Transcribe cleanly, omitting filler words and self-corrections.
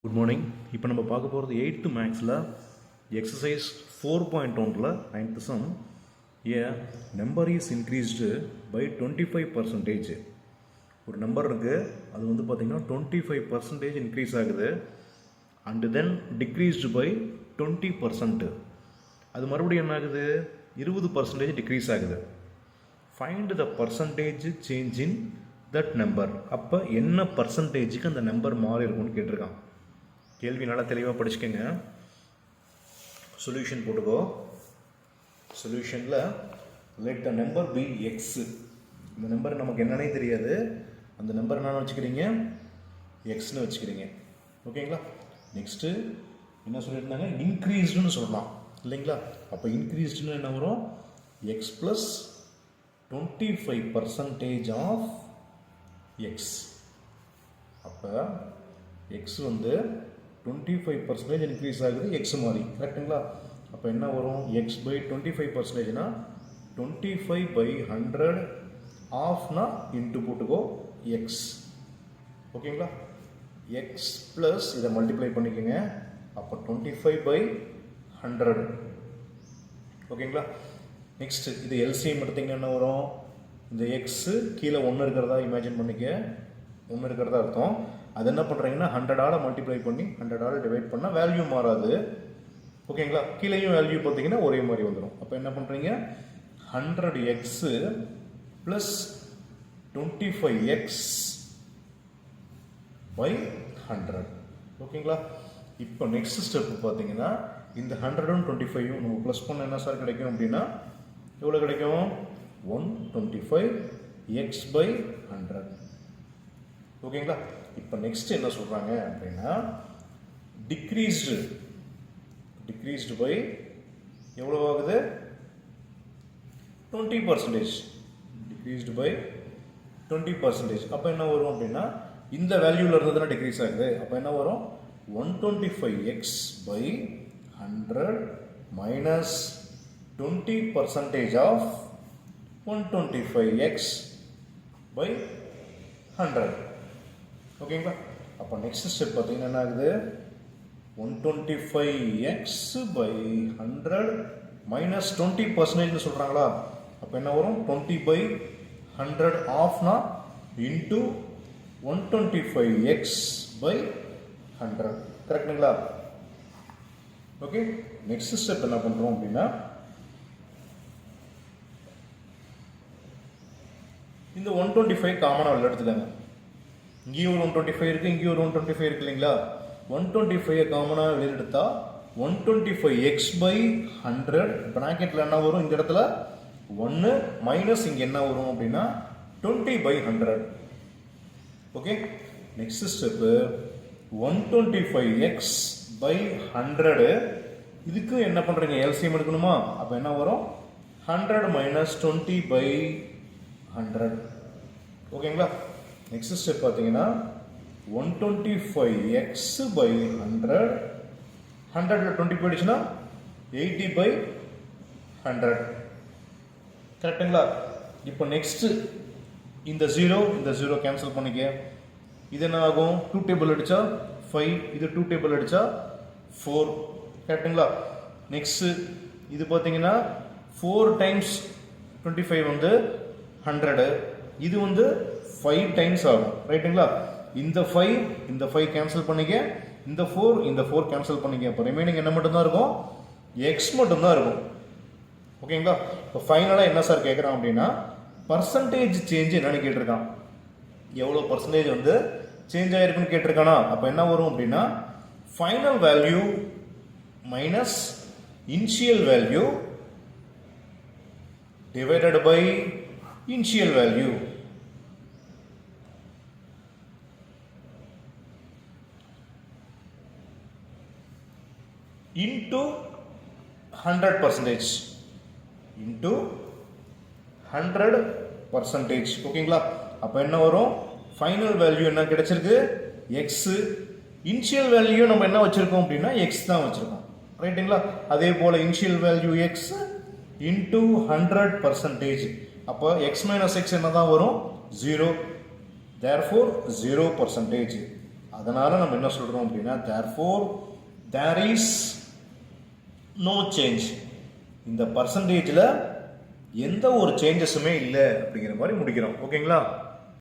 Good morning. இப்போ நம்ம பார்க்க போகிறது 8th மேக்ஸில் எக்ஸசைஸ் 4.1ல் 9th sum. A number is increased by 25%. ஒரு நம்பர் இருக்குது, அது வந்து பார்த்திங்கன்னா 25% இன்க்ரீஸ் ஆகுது. And then decreased by 20%. அது மறுபடியும் என்ன ஆகுது, 20% டிக்ரீஸ் ஆகுது. Find the percentage change in that number. அப்போ என்ன பர்சன்டேஜுக்கு அந்த நம்பர் மாறி இருக்கும்னு கேட்டிருக்கான். கேள்வி நல்லா தெளிவாக படிச்சுக்கோங்க. சொல்யூஷன் போட்டுக்கோ. சொல்யூஷனில் let the number be x. இந்த நம்பர் நமக்கு என்னன்னே தெரியாது, அந்த நம்பர் என்னன்னு வச்சுக்கிறீங்க, எக்ஸ்னு வச்சுக்கிறீங்க. ஓகேங்களா? நெக்ஸ்ட்டு என்ன சொல்லியிருந்தாங்க, இன்க்ரீஸ்டுன்னு சொல்லலாம் இல்லைங்களா? அப்போ இன்க்ரீஸ்டுன்னு என்ன வரும், எக்ஸ் ப்ளஸ் 25% ஆஃப் எக்ஸ். அப்போ எக்ஸ் வந்து 25% இன்க்ரீஸ் ஆகுது, எக்ஸ் மாதிரி. கரெக்டுங்களா? அப்போ என்ன வரும், எக்ஸ் பை 25%னா 25/100 ஆஃப்னா இன்ட்டு போட்டுக்கோ எக்ஸ். ஓகேங்களா? எக்ஸ் ப்ளஸ் இதை மல்டிப்ளை பண்ணிக்கோங்க. அப்போ 25/100. ஓகேங்களா? நெக்ஸ்ட் இது எல்சிஎம் எடுத்திங்கன்னா என்ன வரும், இந்த எக்ஸு கீழே 1 இருக்கிறதா இமேஜின் பண்ணிக்க. 1 இருக்கிறதா அர்த்தம். அது என்ன பண்ணுறீங்கன்னா 100ஆல் மல்டிப்ளை பண்ணி 100ஆல் டிவைட் பண்ணால் வேல்யூ மாறாது. ஓகேங்களா? கீழேயும் வேல்யூ பார்த்தீங்கன்னா ஒரே மாதிரி வந்துடும். அப்போ என்ன பண்ணுறீங்க, 100x ப்ளஸ் 25x பை 100. ஓகேங்களா? இப்போ நெக்ஸ்ட் ஸ்டெப் பார்த்தீங்கன்னா இந்த 100ம் 25ம் நம்ம ப்ளஸ் பண்ண என்ன சார் கிடைக்கும் அப்படின்னா, எவ்வளோ கிடைக்கும், 125x பை 100. ஓகேங்களா? இப்போ நெக்ஸ்ட் என்ன சொல்கிறாங்க அப்படின்னா, டிக்ரீஸ்டு பை எவ்வளோ ஆகுது, 20%. Decreased by 20%. அப்போ என்ன வரும் அப்படின்னா, இந்த வேல்யூவில் இருந்து தானே டிக்ரீஸ் ஆகுது. அப்போ என்ன வரும், 125x by 100 minus 20% of 125x by 100. ஓகேங்களா? அப்போ நெக்ஸ்ட் ஸ்டெப் பார்த்தீங்கன்னா என்ன ஆகுது, 125x பை 100 மைனஸ் 20% சொல்கிறாங்களா? அப்போ என்ன வரும், 20/100 ஆஃப்னா இன்ட்டு 125x பை 100. கரெக்டுங்களா? ஓகே. நெக்ஸ்ட் ஸ்டெப் என்ன பண்ணுறோம் அப்படின்னா, இந்த 125 காமனாக உள்ள எடுத்துக்கோங்க. இங்கேயும் ஒரு 125 இருக்குது, இங்கேயும் ஒரு 125 இருக்குது இல்லைங்களா? 125 காமனாக வெளியே எடுத்தால் 125x பை 100 ப்ராக்கெட்டில் என்ன வரும், இந்த இடத்துல 1 மைனஸ் இங்கே என்ன வரும் அப்படின்னா 20/100. Okay. Next step 125x by 100. இதுக்கு என்ன பண்ணுறீங்க, எல்சிஎம் எடுக்கணுமா? அப்போ என்ன வரும், 100 மைனஸ் 20/100. ஓகேங்களா? நெக்ஸ்ட் ஸ்டெப் பார்த்தீங்கன்னா 125x பை 100. 100ல் 20 போயிடுச்சுன்னா 80/100. கரெக்டுங்களா? இப்போ நெக்ஸ்ட்டு இந்த 0 கேன்சல் பண்ணிக்க. இது என்ன ஆகும், 2 டேபிள் அடித்தா 5, இது 2 டேபிள் அடித்தா 4. கரெக்டுங்களா? நெக்ஸ்ட்டு இது பார்த்தீங்கன்னா 4 டைம்ஸ் 25 வந்து 100. இது வந்து 5 டைம்ஸ் ஆகும். ரைட்டுங்களா? இந்த 5 கேன்சல் பண்ணிக்க, இந்த 4 கேன்சல் பண்ணிக்க. இப்போ ரிமைனிங் என்ன மட்டும்தான் இருக்கும், எக்ஸ் மட்டும்தான் இருக்கும். ஓகேங்களா? இப்போ ஃபைனலாக என்ன சார் கேட்குறான் அப்படின்னா, பர்சன்டேஜ் சேஞ்ச் என்னன்னு கேட்டிருக்கான். எவ்வளோ பர்சன்டேஜ் வந்து சேஞ்ச் ஆகிருக்குன்னு கேட்டிருக்கானா? அப்போ என்ன வரும் அப்படின்னா, final value minus initial value divided by initial value. into 100%. into 100%. ஓகேங்களா? அப்போ என்ன வரும், ஃபைனல் வேல்யூ என்ன கிடைச்சிருக்கு, எக்ஸ். இனிஷியல் வேல்யூ நம்ம என்ன வச்சிருக்கோம் அப்படின்னா எக்ஸ் தான் வச்சிருக்கோம். ரைட்டுங்களா? அதே போல் இனிஷியல் வேல்யூ எக்ஸ் இன்ட்டு 100%. அப்போ எக்ஸ் மைனஸ் எக்ஸ் என்ன தான் வரும், 0. therefore 0%. அதனால் நம்ம என்ன சொல்கிறோம் அப்படின்னா therefore there is no change. இந்த பர்சன்டேஜில் எந்த ஒரு சேஞ்சஸுமே இல்லை அப்படிங்கிற மாதிரி முடிக்கிறோம். ஓகேங்களா?